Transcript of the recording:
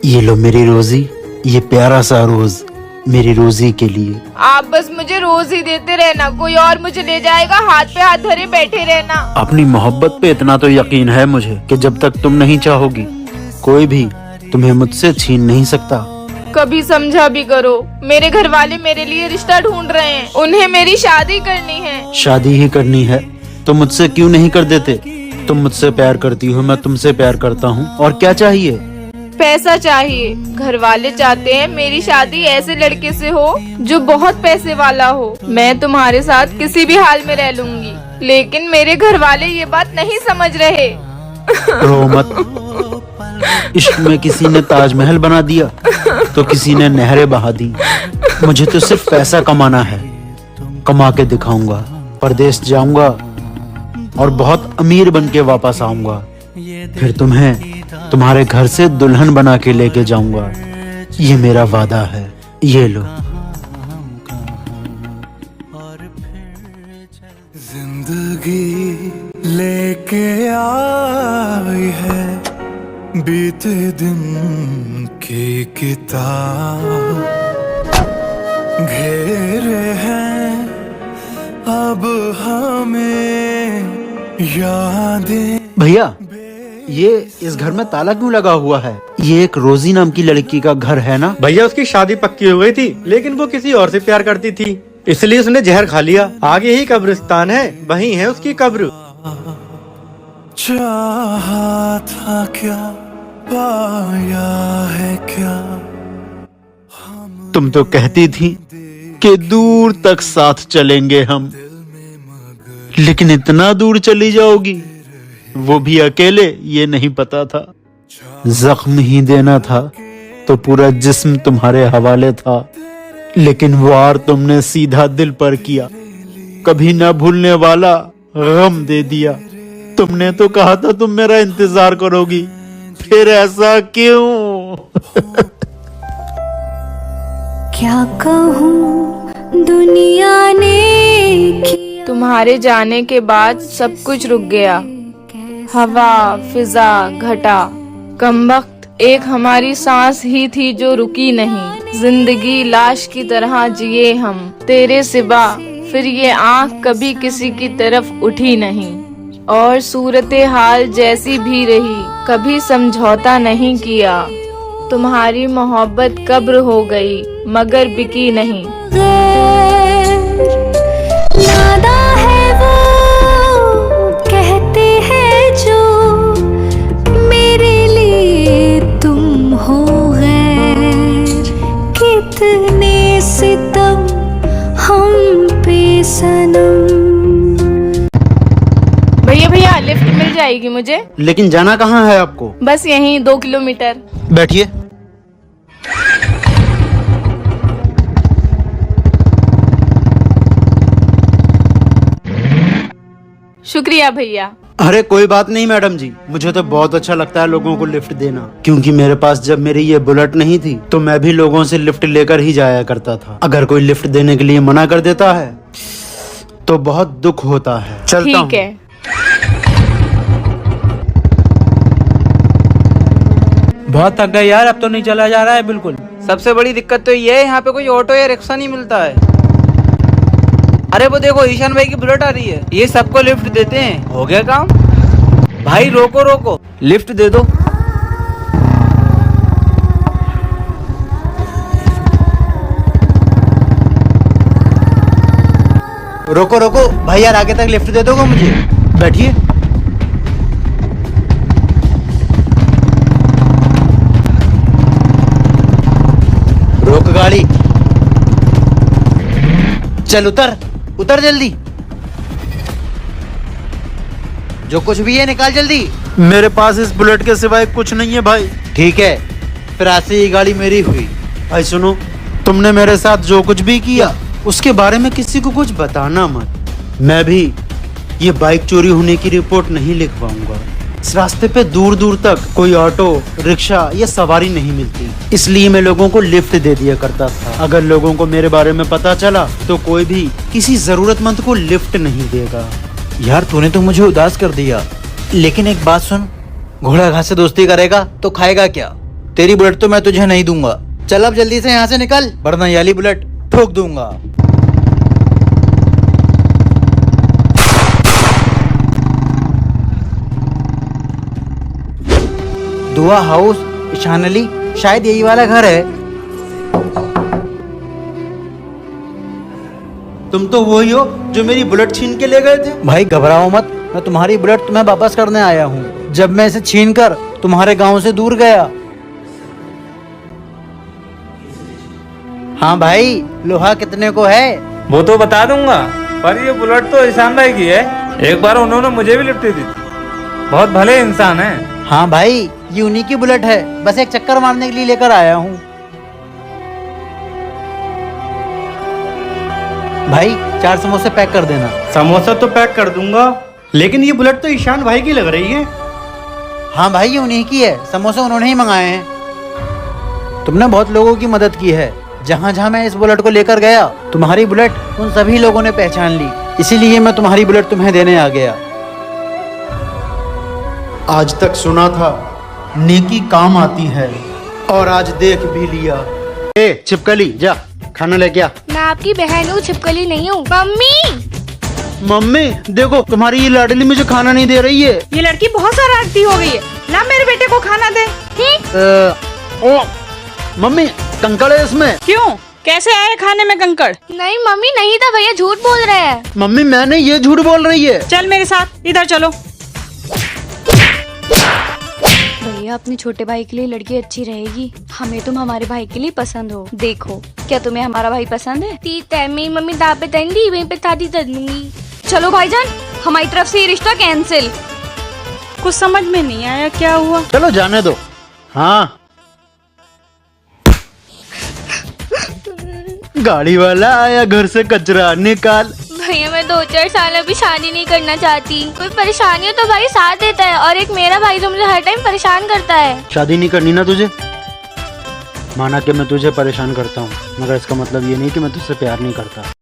ये लो मेरी रोजी, ये प्यारा सा रोज मेरी रोजी के लिए। आप बस मुझे रोज ही देते रहना, कोई और मुझे ले जाएगा, हाथ पे हाथ धरे बैठे रहना। अपनी मोहब्बत पे इतना तो यकीन है मुझे कि जब तक तुम नहीं चाहोगी कोई भी तुम्हें मुझसे छीन नहीं सकता। कभी समझा भी करो, मेरे घर वाले मेरे लिए रिश्ता ढूंढ रहे हैं, उन्हें मेरी शादी करनी है। शादी ही करनी है तो मुझसे क्यों नहीं कर देते? तुम मुझसे प्यार करती हो, मैं तुमसे प्यार करता हूँ, और क्या चाहिए? पैसा चाहिए। घर वाले चाहते हैं मेरी शादी ऐसे लड़के से हो जो बहुत पैसे वाला हो। मैं तुम्हारे साथ किसी भी हाल में रह लूंगी, लेकिन मेरे घर वाले ये बात नहीं समझ रहे। रो मत। इश्क में किसी ने ताजमहल बना दिया तो किसी ने नहरें बहा दी। मुझे तो सिर्फ पैसा कमाना है, कमा के दिखाऊंगा, परदेश जाऊंगा और बहुत अमीर बन के वापस आऊंगा। फिर तुम्हें तुम्हारे घर से दुल्हन बना के लेके जाऊंगा। ये मेरा वादा है, ये लो। जिंदगी लेके आई है बीते दिन की किताब, घेरे हैं अब हमें यादें। भैया, ये इस घर में ताला क्यों लगा हुआ है? ये एक रोजी नाम की लड़की का घर है ना? भैया उसकी शादी पक्की हो गई थी, लेकिन वो किसी और से प्यार करती थी, इसलिए उसने जहर खा लिया। आगे ही कब्रिस्तान है, वहीं है उसकी कब्र। चाहा था क्या, पाया है क्या? तुम तो कहती थी कि दूर तक साथ चलेंगे हम, लेकिन इतना दूर चली जाओगी, वो भी अकेले, ये नहीं पता था। जख्म ही देना था तो पूरा जिस्म तुम्हारे हवाले था, लेकिन वार तुमने सीधा दिल पर किया। कभी ना भूलने वाला गम दे दिया। तुमने तो कहा था तुम मेरा इंतजार करोगी, फिर ऐसा क्यों? क्या कहूँ दुनिया ने किया। तुम्हारे जाने के बाद सब कुछ रुक गया। हवा, फिजा, घटा, कमबख्त एक हमारी सांस ही थी जो रुकी नहीं। जिंदगी लाश की तरह जिए हम तेरे सिवा, फिर ये आँख कभी किसी की तरफ उठी नहीं। और सूरत हाल जैसी भी रही, कभी समझौता नहीं किया। तुम्हारी मोहब्बत कब्र हो गई मगर बिकी नहीं। वादा है वो कहते हैं जो, मेरे लिए तुम हो गैर। कितने सितम हम पे सनम। भैया लिफ्ट मिल जाएगी मुझे? लेकिन जाना कहाँ है आपको? बस यहीं 2 किलोमीटर। बैठिए। शुक्रिया भैया। अरे कोई बात नहीं मैडम जी, मुझे तो बहुत अच्छा लगता है लोगों को लिफ्ट देना, क्योंकि मेरे पास जब मेरी ये बुलेट नहीं थी तो मैं भी लोगों से लिफ्ट लेकर ही जाया करता था। अगर कोई लिफ्ट देने के लिए मना कर देता है तो बहुत दुख होता है। चलता हूँ। ठीक है। बहुत थक गए यार, अब तो नहीं चला जा रहा है बिल्कुल। सबसे बड़ी दिक्कत तो ये है, यहाँ पे कोई ऑटो या रिक्शा नहीं मिलता है। अरे वो देखो ईशान भाई की बुलेट आ रही है, ये सबको लिफ्ट देते हैं। हो गया काम। भाई रोको रोको, लिफ्ट दे दो। रोको रोको भाई यार, आगे तक लिफ्ट दे दोगे मुझे? बैठिए। रोक गाड़ी। चल उतर, उतर जल्दी। जो कुछ भी है निकाल जल्दी। मेरे पास इस बुलेट के सिवाय कुछ नहीं है भाई। ठीक है, फिर आज से ये गाड़ी मेरी हुई। भाई सुनो, तुमने मेरे साथ जो कुछ भी किया उसके बारे में किसी को कुछ बताना मत। मैं भी ये बाइक चोरी होने की रिपोर्ट नहीं लिखवाऊंगा। इस रास्ते पे दूर दूर तक कोई ऑटो, रिक्शा या सवारी नहीं मिलती, इसलिए मैं लोगों को लिफ्ट दे दिया करता था। अगर लोगों को मेरे बारे में पता चला तो कोई भी किसी जरूरतमंद को लिफ्ट नहीं देगा। यार तूने तो मुझे उदास कर दिया। लेकिन एक बात सुन, घोड़ा घास से दोस्ती करेगा तो खाएगा क्या? तेरी बुलेट तो मैं तुझे नहीं दूंगा। चल अब जल्दी से यहाँ से निकल, वरना ये वाली बुलेट ठोक दूंगा। दुआ हाउस, ईशान अली, शायद यही वाला घर है। तुम तो वही हो जो मेरी बुलेट छीन के ले गए थे। भाई घबराओ मत, मैं तुम्हारी बुलेट तुम्हें वापस करने आया हूँ। जब मैं इसे छीन कर तुम्हारे गांव से दूर गया। हाँ भाई, लोहा कितने को है? वो तो बता दूंगा, पर ये बुलेट तो ईशान भाई की है। एक बार उन्होंने मुझे भी लिफ्ट दी थी। बहुत भले इंसान है। हाँ भाई, ये उन्हीं की बुलेट है, बस एक चक्कर मारने के लिए लेकर आया हूँ। भाई 4 समोसे पैक कर देना। समोसा तो पैक कर दूंगा, लेकिन ये बुलेट तो ईशान भाई की लग रही है। हाँ भाई, ये उन्हीं की है, समोसे उन्होंने ही मंगाए हैं। तुमने बहुत लोगों की मदद की है। जहाँ जहाँ मैं इस बुलेट को लेकर गया, तुम्हारी बुलेट उन सभी लोगों ने पहचान ली, इसीलिए मैं तुम्हारी बुलेट तुम्हें देने आ गया। आज तक सुना था नेकी काम आती है, और आज देख भी लिया। ए छिपकली, जा खाना लेके आ। मैं आपकी बहन हूँ, छिपकली नहीं हूँ। मम्मी! मम्मी देखो, तुम्हारी ये लाडली मुझे खाना नहीं दे रही है। ये लड़की बहुत शरारती हो गई है। ला मेरे बेटे को खाना दे। ओ मम्मी, कंकड़ है इसमें। क्यों? कैसे आए खाने में कंकड़? नहीं मम्मी, नहीं था, भैया झूठ बोल रहे हैं। मम्मी मैंने, ये झूठ बोल रही है। चल मेरे साथ, इधर चलो। भैया, अपने छोटे भाई के लिए लड़की अच्छी रहेगी। हमें तुम हमारे भाई के लिए पसंद हो। देखो, क्या तुम्हें हमारा भाई पसंद है? ठीक है, मेरी मम्मी दाब पे तंदी, वहीं पे शादी कर दूंगी। चलो भाईजान, हमारी तरफ से ये रिश्ता कैंसिल। कुछ समझ में नहीं आया क्या हुआ। चलो जाने दो। हाँ, गाड़ी वाला आया, घर से कचरा निकाल। भैया मैं 2-4 साल अभी शादी नहीं करना चाहती। कोई परेशानी हो तो भाई साथ देता है, और एक मेरा भाई जो मुझे हर टाइम परेशान करता है। शादी नहीं करनी ना तुझे? माना कि मैं तुझे परेशान करता हूँ, मगर इसका मतलब ये नहीं कि मैं तुझसे प्यार नहीं करता।